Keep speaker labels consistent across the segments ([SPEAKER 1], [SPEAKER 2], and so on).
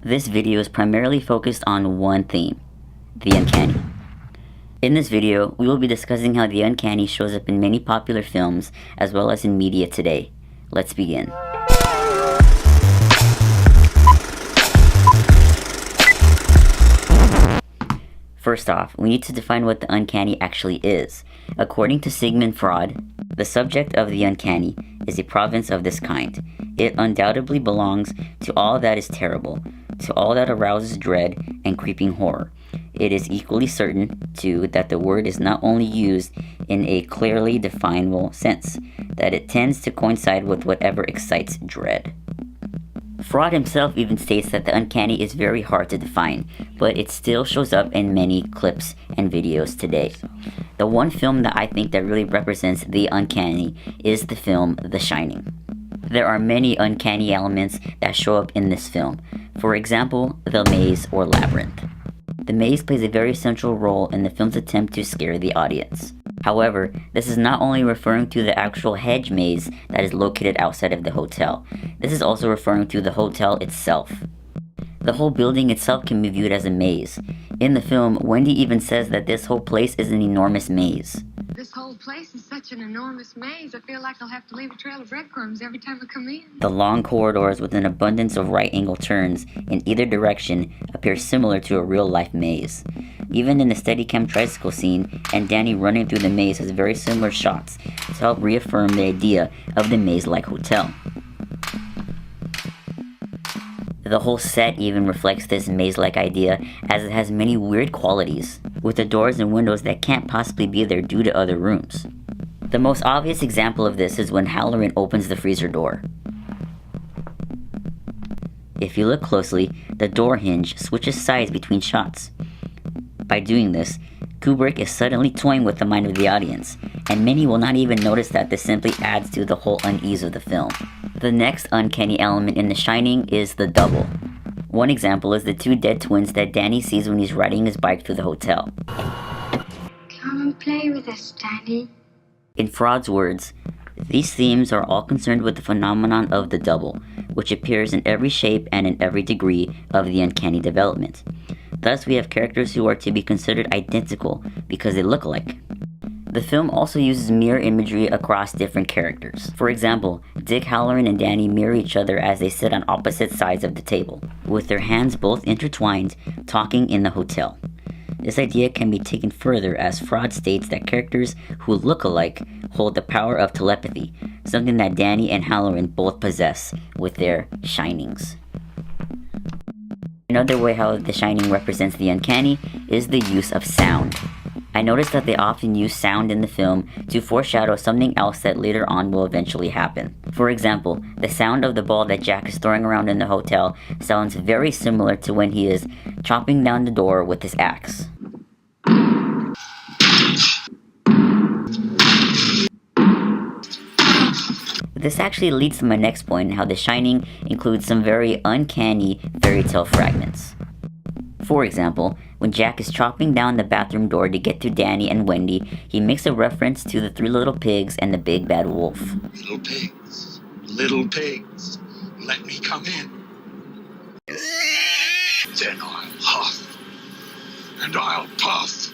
[SPEAKER 1] This video is primarily focused on one theme, the uncanny. In this video, we will be discussing how the uncanny shows up in many popular films as well as in media today. Let's begin. First off, we need to define what the uncanny actually is. According to Sigmund Freud, the subject of the uncanny is a province of this kind. It undoubtedly belongs to all that is terrible, to all that arouses dread and creeping horror. It is equally certain, too, that the word is not only used in a clearly definable sense, that it tends to coincide with whatever excites dread. Freud himself even states that the uncanny is very hard to define, but it still shows up in many clips and videos today. The one film that I think that really represents the uncanny is the film The Shining. There are many uncanny elements that show up in this film. For example, the maze or labyrinth. The maze plays a very central role in the film's attempt to scare the audience. However, this is not only referring to the actual hedge maze that is located outside of the hotel. This is also referring to the hotel itself. The whole building itself can be viewed as a maze. In the film, Wendy even says that this whole place is an enormous maze.
[SPEAKER 2] This whole place is such an enormous maze, I feel like I'll have to leave a trail of breadcrumbs every time I come in.
[SPEAKER 1] The long corridors with an abundance of right-angle turns in either direction appear similar to a real-life maze. Even in the Steadicam tricycle scene and Danny running through the maze has very similar shots to help reaffirm the idea of the maze-like hotel. The whole set even reflects this maze-like idea as it has many weird qualities, with the doors and windows that can't possibly be there due to other rooms. The most obvious example of this is when Halloran opens the freezer door. If you look closely, the door hinge switches sides between shots. By doing this, Kubrick is suddenly toying with the mind of the audience, and many will not even notice that this simply adds to the whole unease of the film. The next uncanny element in The Shining is the double. One example is the two dead twins that Danny sees when he's riding his bike through the hotel.
[SPEAKER 2] Come and play with us, Danny.
[SPEAKER 1] In Freud's words, these themes are all concerned with the phenomenon of the double, which appears in every shape and in every degree of the uncanny development. Thus, we have characters who are to be considered identical because they look alike. The film also uses mirror imagery across different characters. For example, Dick Halloran and Danny mirror each other as they sit on opposite sides of the table, with their hands both intertwined, talking in the hotel. This idea can be taken further as Freud states that characters who look alike hold the power of telepathy, something that Danny and Halloran both possess with their shinings. Another way how The Shining represents the uncanny is the use of sound. I noticed that they often use sound in the film to foreshadow something else that later on will eventually happen. For example, the sound of the ball that Jack is throwing around in the hotel sounds very similar to when he is chopping down the door with his axe. This actually leads to my next point, how The Shining includes some very uncanny fairy tale fragments. For example, when Jack is chopping down the bathroom door to get to Danny and Wendy, he makes a reference to the three little pigs and the big bad wolf.
[SPEAKER 3] Little pigs, let me come in. Then I'll huff, and I'll puff,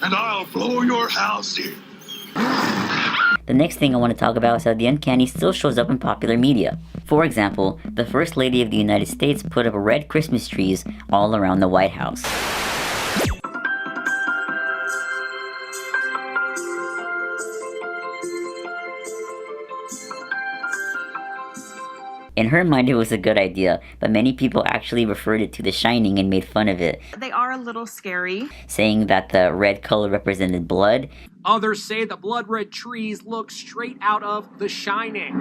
[SPEAKER 3] and I'll blow your house in.
[SPEAKER 1] The next thing I want to talk about is how the uncanny still shows up in popular media. For example, the First Lady of the United States put up red Christmas trees all around the White House. In her mind, it was a good idea, but many people actually referred it to The Shining and made fun of it.
[SPEAKER 4] They are a little scary.
[SPEAKER 1] Saying that the red color represented blood.
[SPEAKER 5] Others say the blood red trees look straight out of The Shining.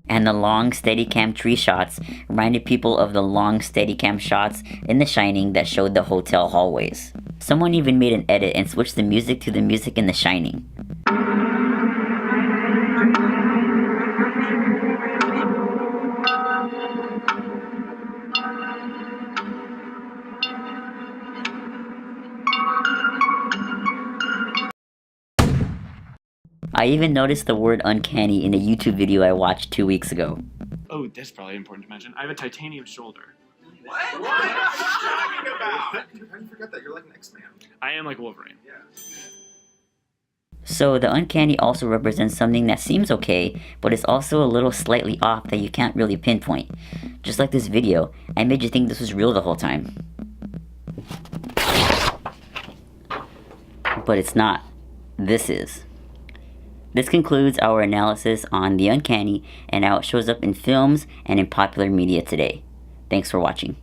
[SPEAKER 1] And the long Steadicam tree shots reminded people of the long Steadicam shots in The Shining that showed the hotel hallways. Someone even made an edit and switched the music to the music in The Shining. I even noticed the word uncanny in a YouTube video I watched 2 weeks ago.
[SPEAKER 6] Oh, this is probably important to mention. I have a titanium shoulder.
[SPEAKER 7] What are you talking about? How do you forget that? You're like an X-Man.
[SPEAKER 6] I am like Wolverine.
[SPEAKER 7] Yeah.
[SPEAKER 1] So the uncanny also represents something that seems okay, but is also a little slightly off that you can't really pinpoint. Just like this video, I made you think this was real the whole time. But it's not. This is. This concludes our analysis on the uncanny and how it shows up in films and in popular media today. Thanks for watching.